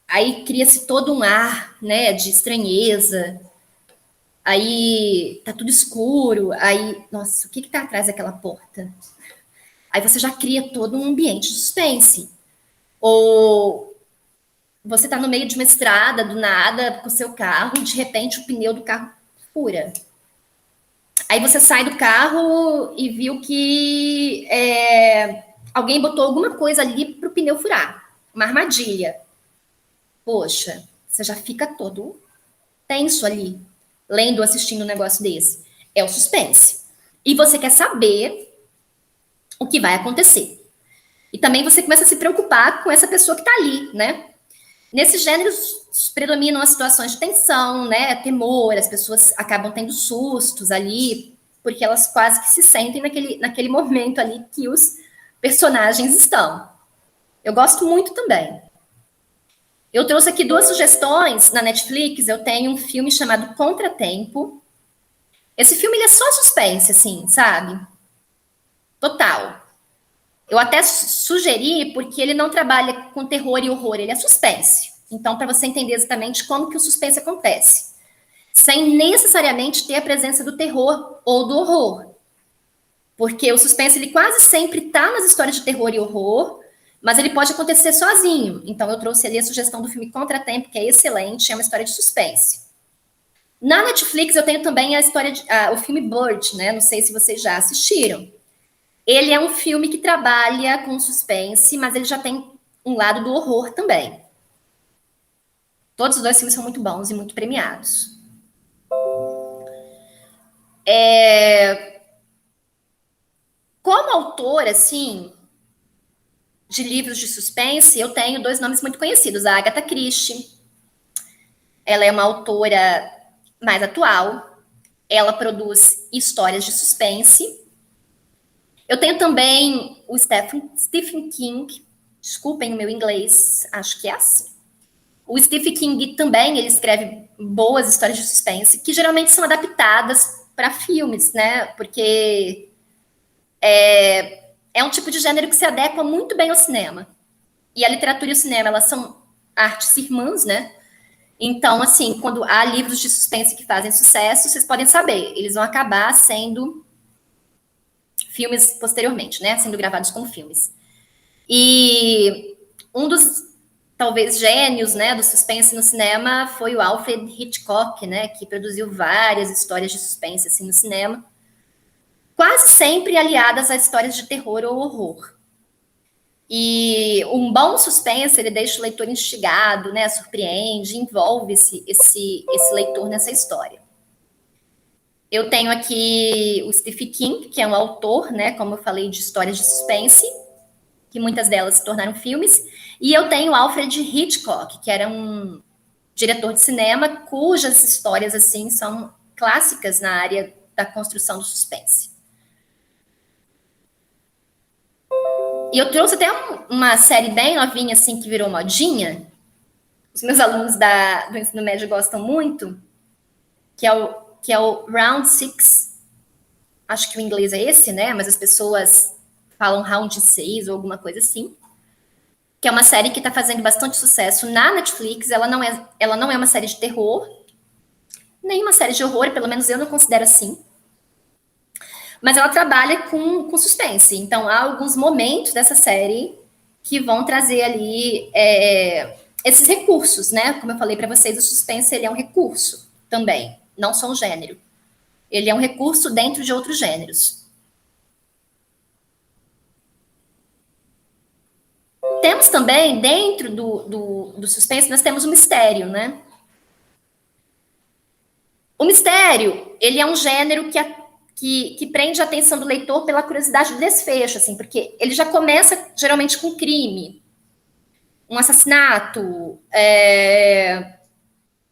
aí cria-se todo um ar, né, de estranheza, aí tá tudo escuro, aí, nossa, o que tá atrás daquela porta? Aí você já cria todo um ambiente de suspense. Ou você tá no meio de uma estrada, do nada, com o seu carro, de repente o pneu do carro fura. Aí você sai do carro e viu que alguém botou alguma coisa ali pro pneu furar. Uma armadilha. Poxa, você já fica todo tenso ali, lendo ou assistindo um negócio desse. É o suspense. E você quer saber o que vai acontecer. E também você começa a se preocupar com essa pessoa que está ali, né? Nesses gêneros predominam as situações de tensão, né? Temor, as pessoas acabam tendo sustos ali, porque elas quase que se sentem naquele momento ali que os personagens estão. Eu gosto muito também. Eu trouxe aqui 2 sugestões na Netflix. Eu tenho um filme chamado Contratempo. Esse filme ele é só suspense, assim, sabe? Total. Eu até sugeri porque ele não trabalha com terror e horror, ele é suspense. Então, para você entender exatamente como que o suspense acontece, sem necessariamente ter a presença do terror ou do horror. Porque o suspense ele quase sempre está nas histórias de terror e horror, mas ele pode acontecer sozinho. Então, eu trouxe ali a sugestão do filme Contratempo, que é excelente, é uma história de suspense. Na Netflix, eu tenho também o filme Bird, né? Não sei se vocês já assistiram. Ele é um filme que trabalha com suspense, mas ele já tem um lado do horror também. Todos os 2 filmes são muito bons e muito premiados. Como autora, assim, de livros de suspense, eu tenho 2 nomes muito conhecidos. A Agatha Christie. Ela é uma autora mais atual. Ela produz histórias de suspense. Eu tenho também o Stephen King. Desculpem o meu inglês, acho que é assim. O Stephen King também, ele escreve boas histórias de suspense, que geralmente são adaptadas para filmes, né? Porque é um tipo de gênero que se adequa muito bem ao cinema. E a literatura e o cinema, elas são artes irmãs, né? Então, assim, quando há livros de suspense que fazem sucesso, vocês podem saber, eles vão acabar sendo filmes posteriormente, né? Sendo gravados como filmes. E um dos, talvez, gênios, né, do suspense no cinema foi o Alfred Hitchcock, né? Que produziu várias histórias de suspense, assim, no cinema. Quase sempre aliadas a histórias de terror ou horror. E um bom suspense, ele deixa o leitor instigado, né, surpreende, envolve esse leitor nessa história. Eu tenho aqui o Stephen King, que é um autor, né, como eu falei, de histórias de suspense, que muitas delas se tornaram filmes, e eu tenho o Alfred Hitchcock, que era um diretor de cinema, cujas histórias, assim, são clássicas na área da construção do suspense. E eu trouxe até uma série bem novinha, assim, que virou modinha. Os meus alunos do ensino médio gostam muito, que é o Round Six. Acho que o inglês é esse, né? Mas as pessoas falam Round 6 ou alguma coisa assim. Que é uma série que está fazendo bastante sucesso na Netflix. Ela não é uma série de terror, nem uma série de horror, pelo menos eu não considero assim. Mas ela trabalha com suspense. Então, há alguns momentos dessa série que vão trazer ali esses recursos, né? Como eu falei para vocês, o suspense ele é um recurso também, não só um gênero. Ele é um recurso dentro de outros gêneros. Temos também, dentro do suspense, nós temos o mistério, né? O mistério, ele é um gênero que prende a atenção do leitor pela curiosidade do desfecho, assim, porque ele já começa geralmente com crime, um assassinato,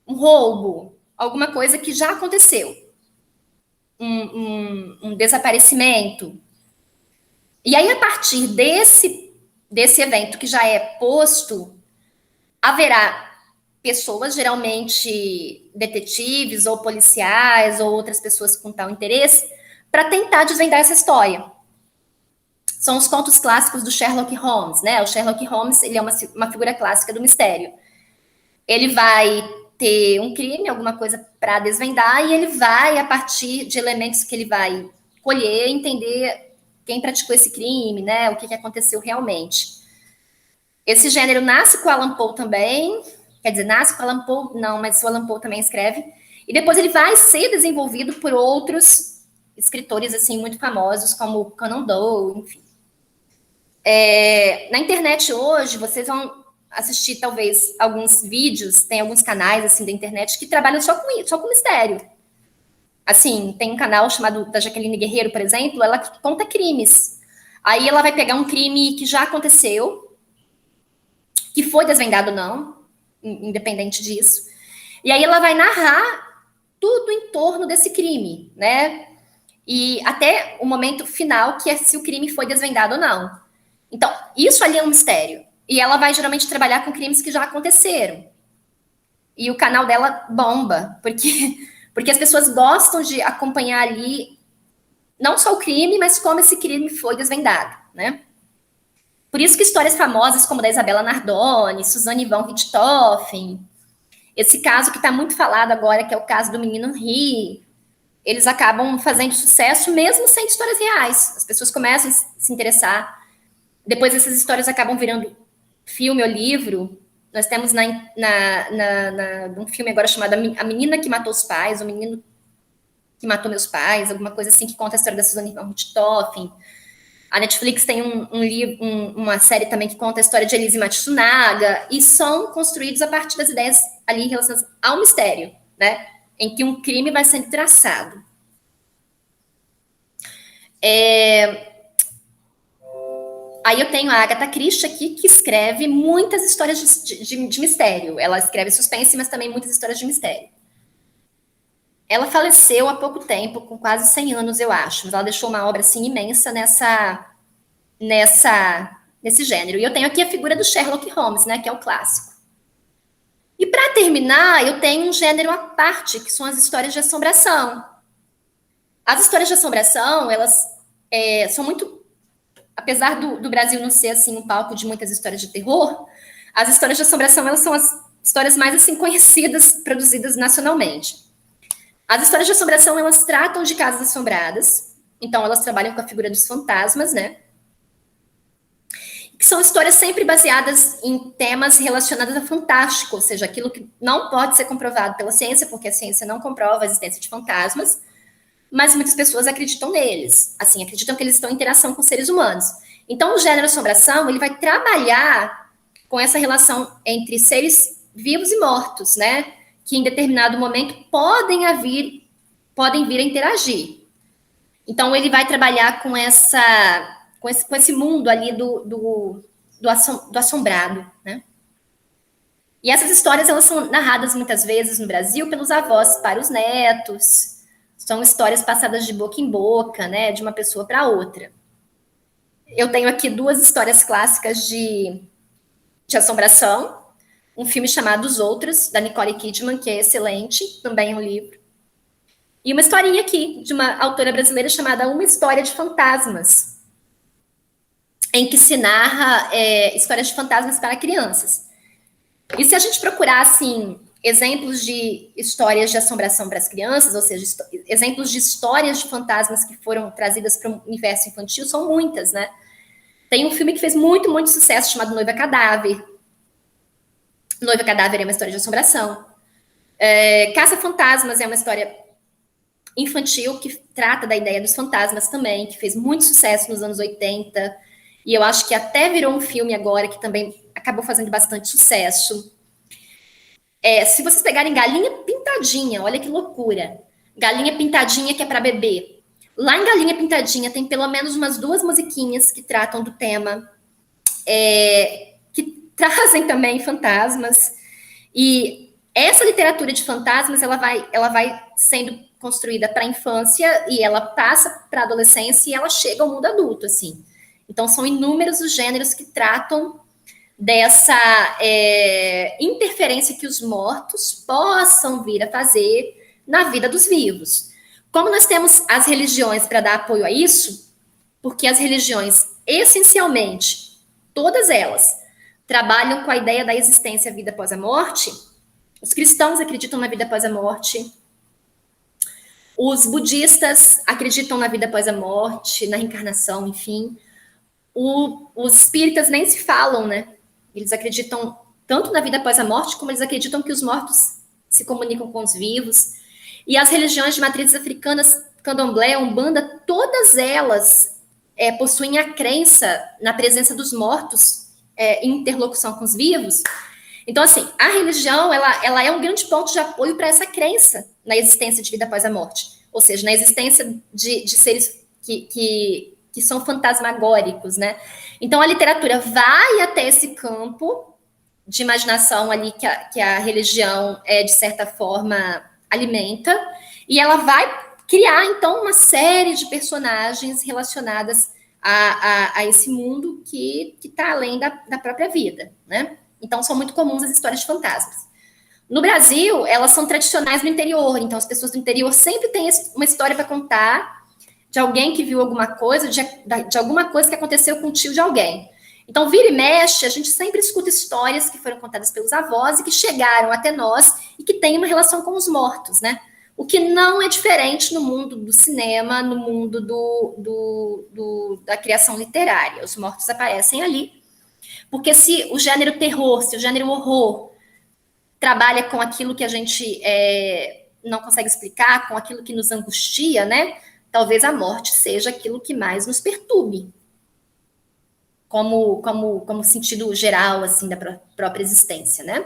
um roubo, alguma coisa que já aconteceu, um desaparecimento. E aí, a partir desse evento que já é posto, haverá pessoas, geralmente detetives ou policiais ou outras pessoas com tal interesse, para tentar desvendar essa história. São os contos clássicos do Sherlock Holmes, né? O Sherlock Holmes, ele é uma figura clássica do mistério. Ele vai ter um crime, alguma coisa para desvendar, e ele vai, a partir de elementos que ele vai colher, entender quem praticou esse crime, né? O que aconteceu realmente. Esse gênero nasce com o Allan Poe também, quer dizer, nasce com o Allan Poe, não, mas o Allan Poe também escreve, e depois ele vai ser desenvolvido por outros escritores, assim, muito famosos, como Conan Doyle, enfim. Na internet hoje, vocês vão assistir, talvez, alguns vídeos, tem alguns canais, assim, da internet que trabalham só com mistério. Assim, tem um canal chamado da Jaqueline Guerreiro, por exemplo, ela conta crimes. Aí ela vai pegar um crime que já aconteceu, que foi desvendado ou não, independente disso. E aí ela vai narrar tudo em torno desse crime, né? E até o momento final, que é se o crime foi desvendado ou não. Então, isso ali é um mistério. E ela vai geralmente trabalhar com crimes que já aconteceram. E o canal dela bomba, porque as pessoas gostam de acompanhar ali não só o crime, mas como esse crime foi desvendado, né? Por isso que histórias famosas como da Isabella Nardoni, Suzanne von Richthofen, esse caso que está muito falado agora, que é o caso do menino Ri, eles acabam fazendo sucesso mesmo sem histórias reais. As pessoas começam a se interessar. Depois essas histórias acabam virando filme ou livro. Nós temos um filme agora chamado A Menina que Matou os Pais, O Menino que Matou Meus Pais, alguma coisa assim, que conta a história da Suzanne von Richthofen. A Netflix tem uma série também que conta a história de Elise Matsunaga, e são construídos a partir das ideias ali relacionadas ao mistério, né? Em que um crime vai sendo traçado. Aí eu tenho a Agatha Christie aqui, que escreve muitas histórias de mistério. Ela escreve suspense, mas também muitas histórias de mistério. Ela faleceu há pouco tempo, com quase 100 anos, eu acho. Mas ela deixou uma obra assim imensa nesse gênero. E eu tenho aqui a figura do Sherlock Holmes, né, que é o clássico. E para terminar, eu tenho um gênero à parte, que são as histórias de assombração. As histórias de assombração, elas são muito... Apesar do Brasil não ser assim um palco de muitas histórias de terror, as histórias de assombração, elas são as histórias mais assim conhecidas, produzidas nacionalmente. As histórias de assombração, elas tratam de casas assombradas, então elas trabalham com a figura dos fantasmas, né? Que são histórias sempre baseadas em temas relacionados a fantástico, ou seja, aquilo que não pode ser comprovado pela ciência, porque a ciência não comprova a existência de fantasmas, mas muitas pessoas acreditam neles, assim, acreditam que eles estão em interação com seres humanos. Então, o gênero assombração, ele vai trabalhar com essa relação entre seres vivos e mortos, né? Que em determinado momento podem vir a interagir. Então, ele vai trabalhar com esse mundo ali do assombrado, né? E essas histórias, elas são narradas muitas vezes no Brasil pelos avós para os netos. São histórias passadas de boca em boca, né? De uma pessoa para outra. eu tenho aqui 2 histórias clássicas de assombração. Um filme chamado Os Outros, da Nicole Kidman, que é excelente, também é um livro. E uma historinha aqui, de uma autora brasileira chamada Uma História de Fantasmas, em que se narra histórias de fantasmas para crianças. E se a gente procurar, assim, exemplos de histórias de assombração para as crianças, ou seja, exemplos de histórias de fantasmas que foram trazidas para o universo infantil, são muitas, né? Tem um filme que fez muito, muito sucesso, chamado Noiva Cadáver. Noiva Cadáver é uma história de assombração. Caça-Fantasmas é uma história infantil que trata da ideia dos fantasmas também, que fez muito sucesso nos anos 80, e eu acho que até virou um filme agora que também acabou fazendo bastante sucesso. Se vocês pegarem Galinha Pintadinha, olha que loucura. Galinha Pintadinha que é para bebê. Lá em Galinha Pintadinha tem pelo menos umas 2 musiquinhas que tratam do tema, que trazem também fantasmas. E essa literatura de fantasmas, ela vai sendo construída para a infância e ela passa para a adolescência e ela chega ao mundo adulto, assim. Então, são inúmeros os gêneros que tratam dessa interferência que os mortos possam vir a fazer na vida dos vivos. Como nós temos as religiões para dar apoio a isso, porque as religiões, essencialmente, todas elas, trabalham com a ideia da existência e vida após a morte. Os cristãos acreditam na vida após a morte. Os budistas acreditam na vida após a morte, na reencarnação, enfim. Os espíritas nem se falam, né? Eles acreditam tanto na vida após a morte, como eles acreditam que os mortos se comunicam com os vivos. E as religiões de matrizes africanas, candomblé, umbanda, todas elas possuem a crença na presença dos mortos em interlocução com os vivos. Então, assim, a religião, ela é um grande ponto de apoio para essa crença na existência de vida após a morte. Ou seja, na existência de seres que são fantasmagóricos, né? Então, a literatura vai até esse campo de imaginação ali que a religião, de certa forma, alimenta, e ela vai criar, então, uma série de personagens relacionadas a esse mundo que está além da própria vida, né? Então, são muito comuns as histórias de fantasmas. No Brasil, elas são tradicionais no interior, então as pessoas do interior sempre têm uma história para contar de alguém que viu alguma coisa, de alguma coisa que aconteceu com o tio de alguém. Então, vira e mexe, a gente sempre escuta histórias que foram contadas pelos avós e que chegaram até nós e que têm uma relação com os mortos, né? O que não é diferente no mundo do cinema, no mundo da criação literária. Os mortos aparecem ali. Porque se o gênero terror, se o gênero horror trabalha com aquilo que a gente não consegue explicar, com aquilo que nos angustia, né? Talvez a morte seja aquilo que mais nos perturbe. Como sentido geral, assim, da própria existência, né?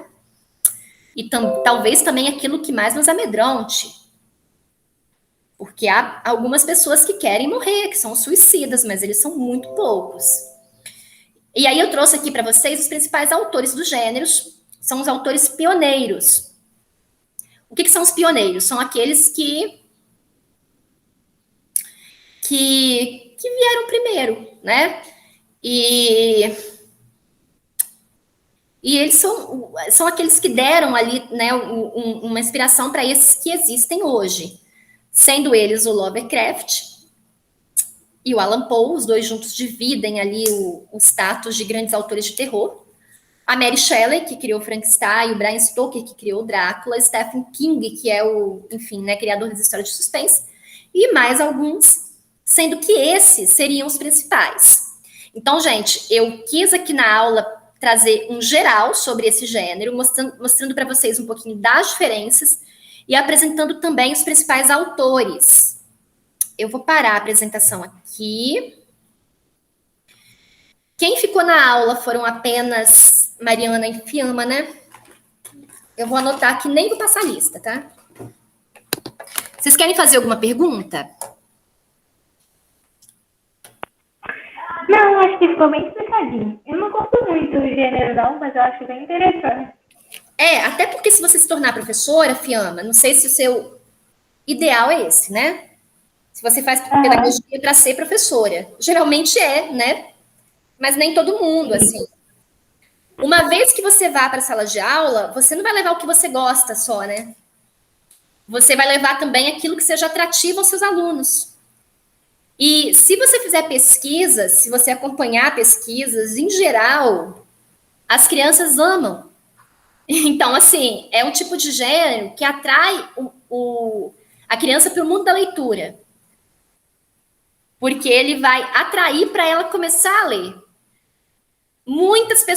E talvez também aquilo que mais nos amedronte. Porque há algumas pessoas que querem morrer, que são suicidas, mas eles são muito poucos. E aí eu trouxe aqui para vocês os principais autores dos gêneros, são os autores pioneiros. O que são os pioneiros? São aqueles que vieram primeiro, né? E eles são aqueles que deram ali, né, uma inspiração para esses que existem hoje, sendo eles o Lovecraft e o Allan Poe, os dois juntos dividem ali o status de grandes autores de terror. A Mary Shelley, que criou Frankenstein, o Bram Stoker, que criou Drácula, Stephen King, que é enfim, né, criador das histórias de suspense, e mais alguns, sendo que esses seriam os principais. Então, gente, eu quis aqui na aula trazer um geral sobre esse gênero, mostrando para vocês um pouquinho das diferenças e apresentando também os principais autores. Eu vou parar a apresentação aqui. Quem ficou na aula foram apenas Mariana e Fiamma, né? Eu vou anotar aqui, nem vou passar a lista, tá? Vocês querem fazer alguma pergunta? Não, acho que ficou bem explicadinho. Eu não gosto muito do gênero, não, mas eu acho bem interessante. Até porque se você se tornar professora, Fiamma, não sei se o seu ideal é esse, né? Se você faz pedagogia para ser professora. Geralmente né? mas nem todo mundo, assim. Uma vez que você vá para a sala de aula, você não vai levar o que você gosta só, né? Você vai levar também aquilo que seja atrativo aos seus alunos. E se você fizer pesquisas, se você acompanhar pesquisas, em geral, as crianças amam. Então, assim, é um tipo de gênero que atrai a criança para o mundo da leitura. Porque ele vai atrair para ela começar a ler. Muitas pessoas